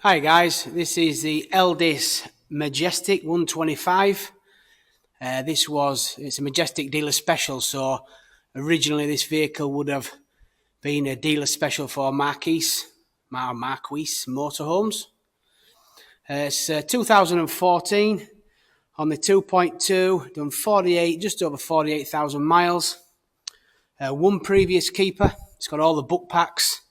Hi guys, this is the Eldis Majestic 125. It's a Majestic dealer special, so originally this vehicle would have been a dealer special for Marquis motorhomes. It's 2014 on the 2.2, done 48, just over 48,000 miles. One previous keeper. It's got all the book packs.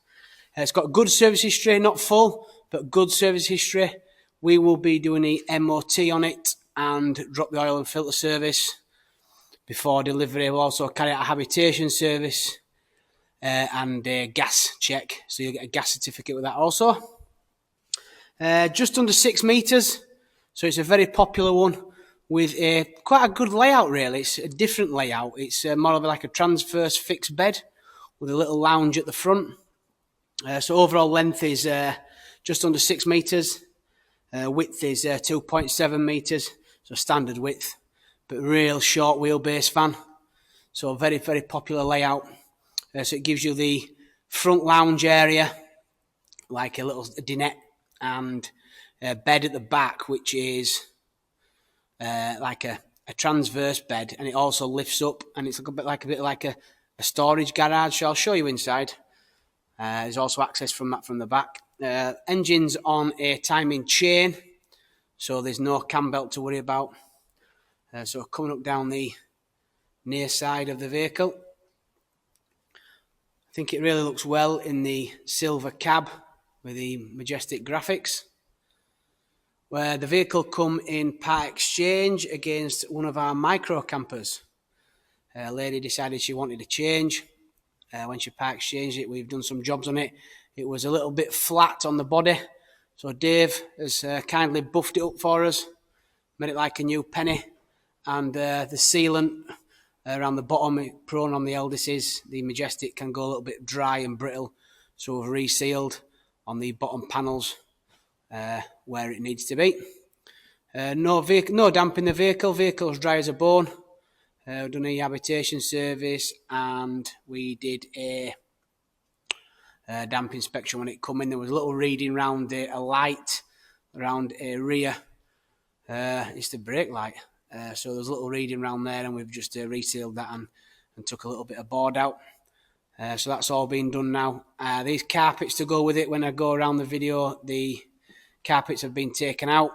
It's got good service history, not full, but good service history. We will be doing the MOT on it and drop the oil and filter service before delivery. We'll also carry out a habitation service and a gas check, so you'll get a gas certificate with that also. Just under 6 metres, so it's a very popular one with quite a good layout really. It's a different layout. It's more of like a transverse fixed bed with a little lounge at the front. So overall length is just under 6 metres. Width is 2.7 metres, so standard width, but real short wheelbase van. So very, very popular layout. So it gives you the front lounge area, like a little dinette, and a bed at the back, which is like a transverse bed, and it also lifts up, and it's a bit like a storage garage. So I'll show you inside. There's also access from the back. Engine's on a timing chain, so there's no cam belt to worry about. So coming up down the near side of the vehicle, I think it really looks well in the silver cab with the Majestic graphics. Where the vehicle come in part exchange against one of our micro campers. A lady decided she wanted to change. When she part exchanged it, we've done some jobs on it. It was a little bit flat on the body, so Dave has kindly buffed it up for us, made it like a new penny, and the sealant around the bottom, prone on the Eldises, the Majestic can go a little bit dry and brittle, so we've resealed on the bottom panels where it needs to be. No damp in the vehicle. Vehicle's dry as a bone. We've done a habitation service, and we did a damp inspection when it come in. There was a little reading round a light around a rear. It's the brake light. So there's a little reading around there, and we've just resealed that and took a little bit of board out. So that's all been done now. These carpets to go with it, when I go around the video, the carpets have been taken out.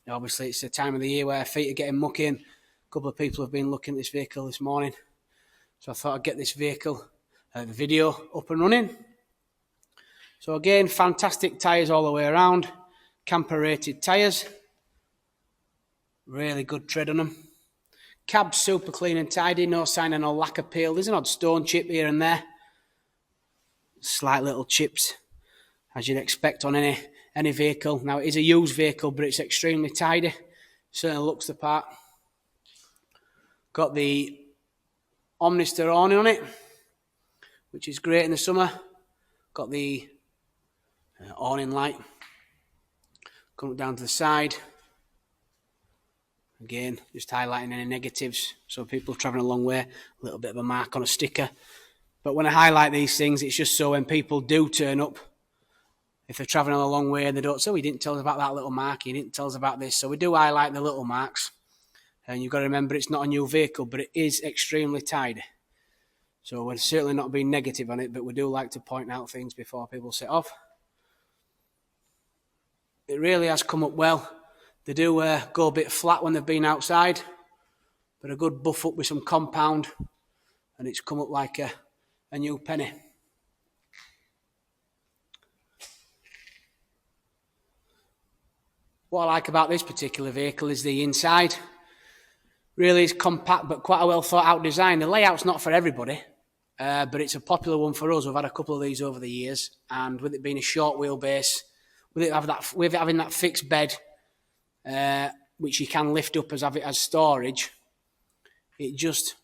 Obviously, it's the time of the year where feet are getting mucky, and a couple of people have been looking at this vehicle this morning. So I thought I'd get this vehicle, the video, up and running. So again, fantastic tyres all the way around. Camper rated tyres. Really good tread on them. Cab's super clean and tidy, no sign of no lack of peel. There's an odd stone chip here and there. Slight little chips, as you'd expect on any vehicle. Now, it is a used vehicle, but it's extremely tidy. Certainly looks the part. Got the Omnister awning on it, which is great in the summer. Got the awning light. Coming down to the side. Again, just highlighting any negatives. So people travelling a long way, a little bit of a mark on a sticker. But when I highlight these things, it's just so when people do turn up, if they're travelling a long way and they don't say, he didn't tell us about that little mark, he didn't tell us about this. So we do highlight the little marks. And you've got to remember, it's not a new vehicle, but it is extremely tidy. So we're certainly not being negative on it, but we do like to point out things before people set off. It really has come up well. They do go a bit flat when they've been outside, but a good buff up with some compound, and it's come up like a new penny. What I like about this particular vehicle is the inside. Really is compact, but quite a well thought out design. The layout's not for everybody, but it's a popular one for us. We've had a couple of these over the years, and with it being a short wheelbase, with it having that fixed bed, which you can lift up as storage, it just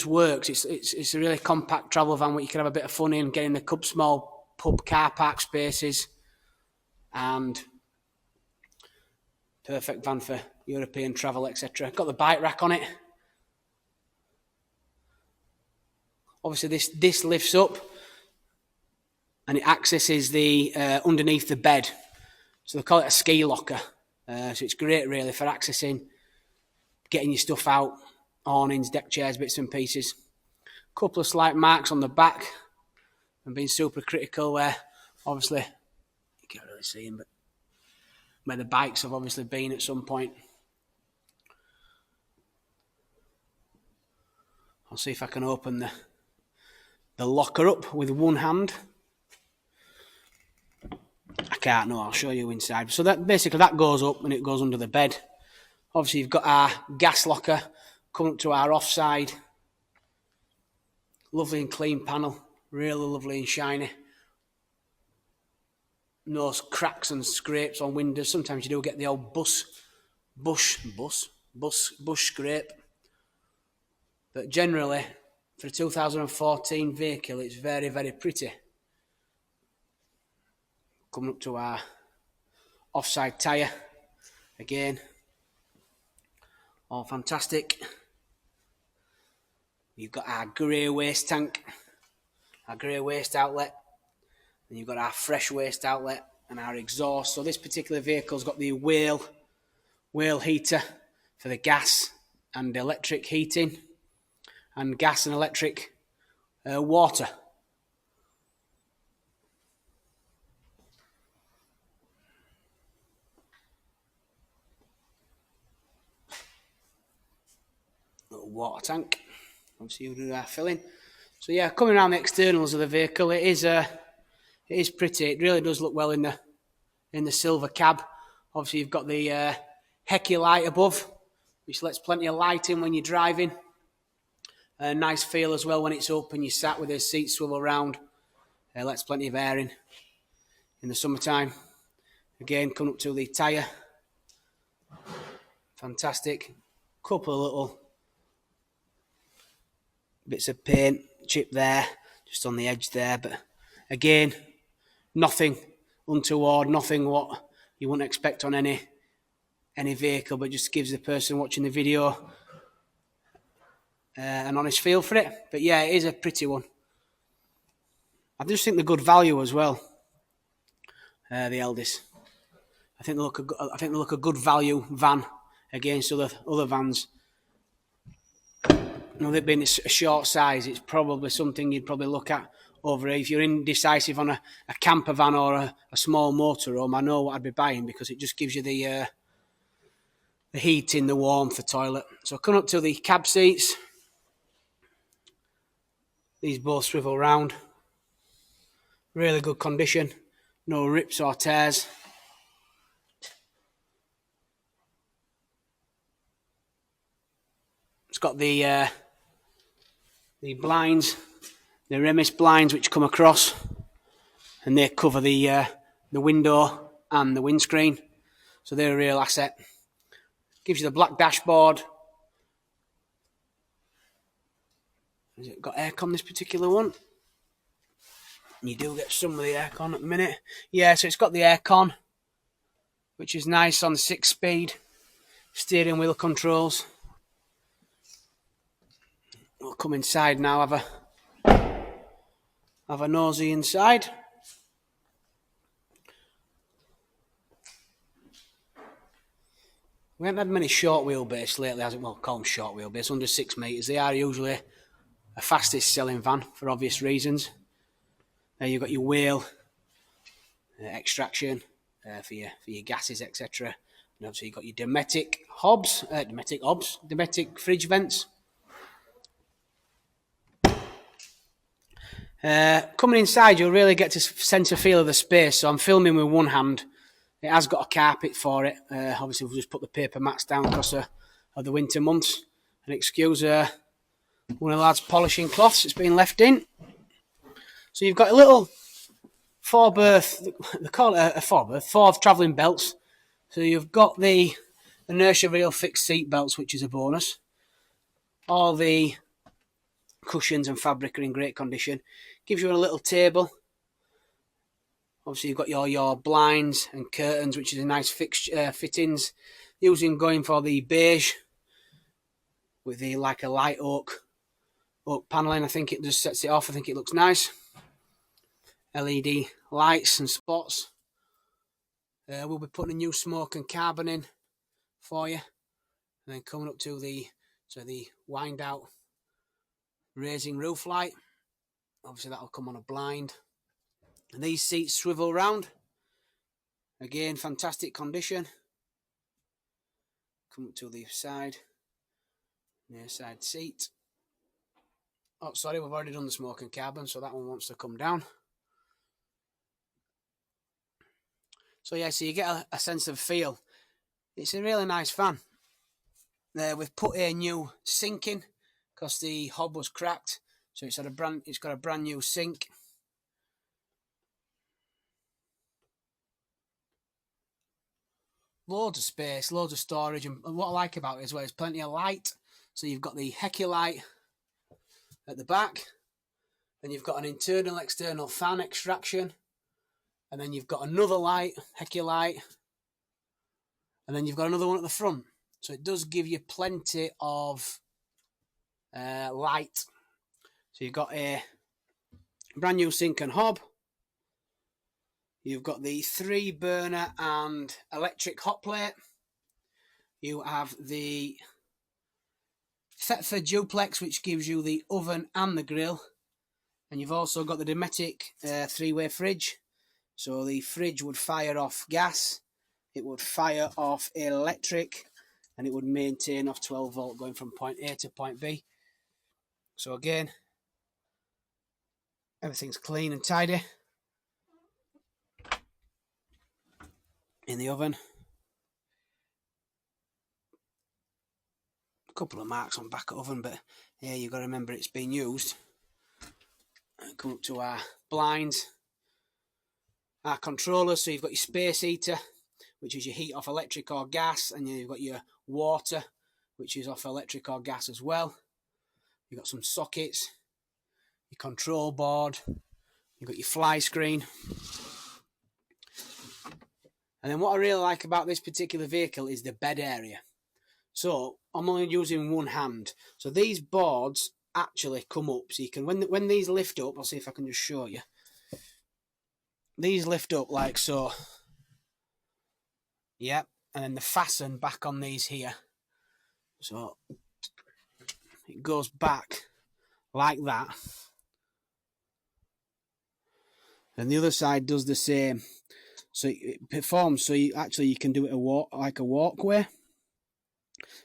works. It's a really compact travel van where you can have a bit of fun in, getting the small pub car park spaces, and perfect van for European travel, etc. Got the bike rack on it. Obviously, this lifts up, and it accesses the underneath the bed. So they call it a ski locker. So it's great really for accessing, getting your stuff out, awnings, deck chairs, bits and pieces. Couple of slight marks on the back. I'm being super critical where, obviously, you can't really see them, but where the bikes have obviously been at some point. I'll see if I can open the locker up with one hand. I can't, no, I'll show you inside. So that basically that goes up and it goes under the bed. Obviously you've got our gas locker coming up to our offside. Lovely and clean panel, really lovely and shiny. No cracks and scrapes on windows. Sometimes you do get the old bush scrape. But generally, for a 2014 vehicle, it's very, very pretty. Coming up to our offside tyre. Again, all fantastic. You've got our grey waste tank, our grey waste outlet. And you've got our fresh waste outlet and our exhaust. So this particular vehicle's got the whale heater for the gas and electric heating, and gas and electric water. Little water tank. Obviously you do our filling. So yeah, coming around the externals of the vehicle, it is pretty. It really does look well in the silver cab. Obviously you've got the Hecky light above, which lets plenty of light in when you're driving. A nice feel as well when it's up and you sat with the seat swivel around. Lets plenty of air in the summertime. Again, coming up to the tyre. Fantastic. Couple of little bits of paint chip there, just on the edge there. But again, nothing untoward, nothing what you wouldn't expect on any vehicle, but just gives the person watching the video an honest feel for it. But yeah, it is a pretty one. I just think they're good value as well. The Eldis. I think they look a good value van against other vans. You know, they've been a short size. It's probably something you'd probably look at over if you're indecisive on a camper van or a small motorhome. I know what I'd be buying because it just gives you the heating, the warmth, the toilet. So coming up to the cab seats. These both swivel round. Really good condition. No rips or tears. It's got the blinds, the Remis blinds which come across, and they cover the window and the windscreen. So they're a real asset. Gives you the black dashboard. Has it got aircon, this particular one? You do get some of the aircon at the minute. Yeah, so it's got the aircon, which is nice on the 6-speed. Steering wheel controls. We'll come inside now, have a nosy inside. We haven't had many short wheelbase lately, as it well, call them short wheelbase, under 6 metres. They are usually a fastest selling van for obvious reasons. There you've got your wheel extraction for your gases, etc. And obviously you've got your Dometic fridge vents. Coming inside, you'll really get to sense a feel of the space. So I'm filming with one hand. It has got a carpet for it. Obviously, we'll just put the paper mats down because of the winter months. And excuse one of the lads polishing cloths that's been left in. So you've got a little four-berth, they call it a four-berth, 4 travelling belts. So you've got the inertia reel fixed seat belts, which is a bonus. All the cushions and fabric are in great condition. Gives you a little table. Obviously, you've got your blinds and curtains, which is a nice fittings. Going for the beige with the like a light oak paneling. I think it just sets it off. I think it looks nice. LED lights and spots. We'll be putting a new smoke and carbon in for you, and then coming up to the wind out raising roof light. Obviously that'll come on a blind, and these seats swivel round. Again, fantastic condition. Come up to the side, near side seat. Oh, sorry, we've already done the smoke and carbon, so that one wants to come down. So yeah, so you get a sense of feel. It's a really nice van. We've put a new sink in because the hob was cracked, so it's got a brand new sink. Loads of space, loads of storage, and what I like about it as well, there's plenty of light. So you've got the keighley light at the back, then you've got an internal external fan extraction, and then you've got another light, keighley light, and then you've got another one at the front. So it does give you plenty of light. So you've got a brand new sink and hob. You've got the 3-burner and electric hot plate. You have the Thetford duplex, which gives you the oven and the grill. And you've also got the Dometic 3-way fridge. So the fridge would fire off gas, it would fire off electric, and it would maintain off 12 volt going from point A to point B. So again, everything's clean and tidy in the oven. A couple of marks on back oven, but yeah, you've got to remember it's been used. And come up to our blinds, our controllers. So you've got your space heater, which is your heat off electric or gas, and you've got your water, which is off electric or gas as well. You've got some sockets, your control board, you've got your fly screen. And then what I really like about this particular vehicle is the bed area. So I'm only using one hand. So these boards actually come up. So you can, when these lift up, I'll see if I can just show you. These lift up like so. Yep. And then they fasten back on these here. So it goes back like that. And the other side does the same. So it performs, so you can do it like a walkway.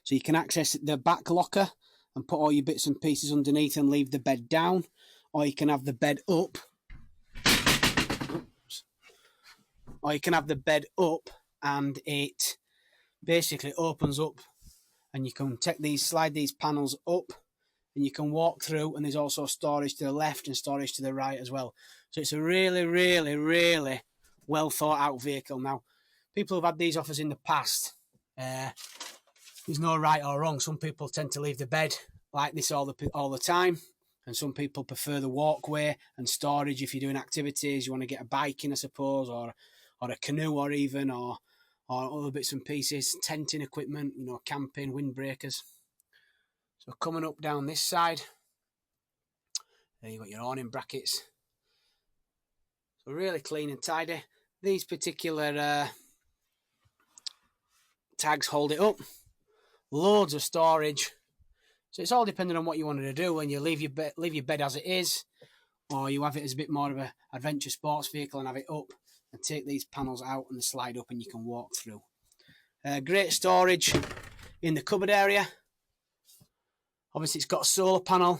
So you can access the back locker and put all your bits and pieces underneath and leave the bed down. Or you can have the bed up. Or you can have the bed up and it basically opens up and you can slide these panels up and you can walk through, and there's also storage to the left and storage to the right as well. So it's a really, really, really well thought out vehicle. Now, people who've had these offers in the past, there's no right or wrong. Some people tend to leave the bed like this all the time, and some people prefer the walkway and storage if you're doing activities. You want to get a bike in, I suppose, or a canoe, or other bits and pieces, tenting equipment, camping, windbreakers. So coming up down this side, there you've got your awning brackets. So really clean and tidy. These particular tags hold it up. Loads of storage. So it's all depending on what you wanted to do. When you leave your bed as it is, or you have it as a bit more of an adventure sports vehicle and have it up and take these panels out and they slide up and you can walk through. Great storage in the cupboard area. Obviously, it's got a solar panel,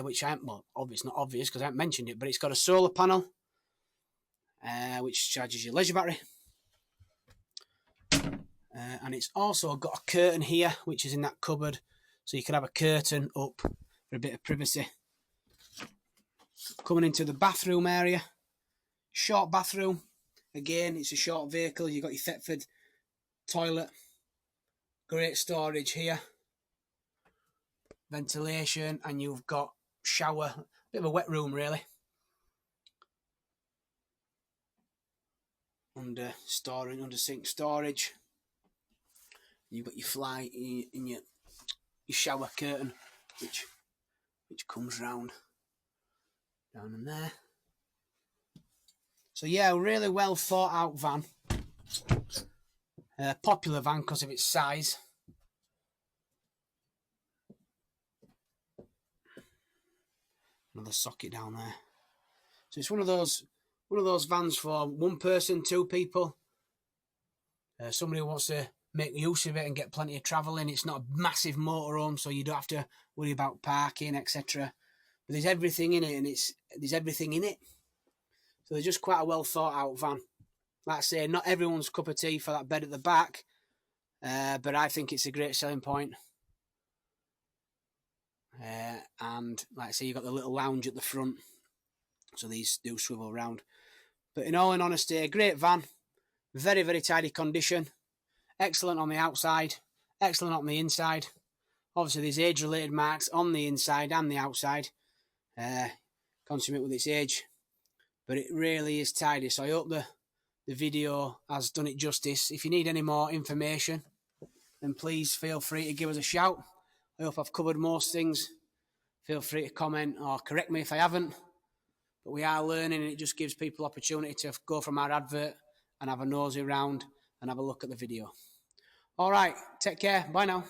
which it's not obvious because I haven't mentioned it, but it's got a solar panel, which charges your leisure battery. And it's also got a curtain here, which is in that cupboard, so you can have a curtain up for a bit of privacy. Coming into the bathroom area, short bathroom. Again, it's a short vehicle. You've got your Thetford toilet, great storage here, ventilation, and you've got shower, a bit of a wet room really. Under sink storage. You've got your fly in your shower curtain, which comes round down in there. So yeah, really well thought out van. Popular van because of its size. Another socket down there. So it's one of those vans for one person, two people. Somebody who wants to make use of it and get plenty of travel in. It's not a massive motorhome, so you don't have to worry about parking, etc. But there's everything in it, and there's everything in it. So they're just quite a well thought out van. Like I say, not everyone's cup of tea for that bed at the back, but I think it's a great selling point. And like I say, you've got the little lounge at the front, so these do swivel around. But in all honesty, a great van, very, very tidy condition, excellent on the outside, excellent on the inside. Obviously, there's age-related marks on the inside and the outside, consummate with its age, but it really is tidy. So I hope the video has done it justice. If you need any more information, then please feel free to give us a shout. I hope I've covered most things. Feel free to comment or correct me if I haven't. But we are learning, and it just gives people opportunity to go from our advert and have a nosy around and have a look at the video. All right, take care. Bye now.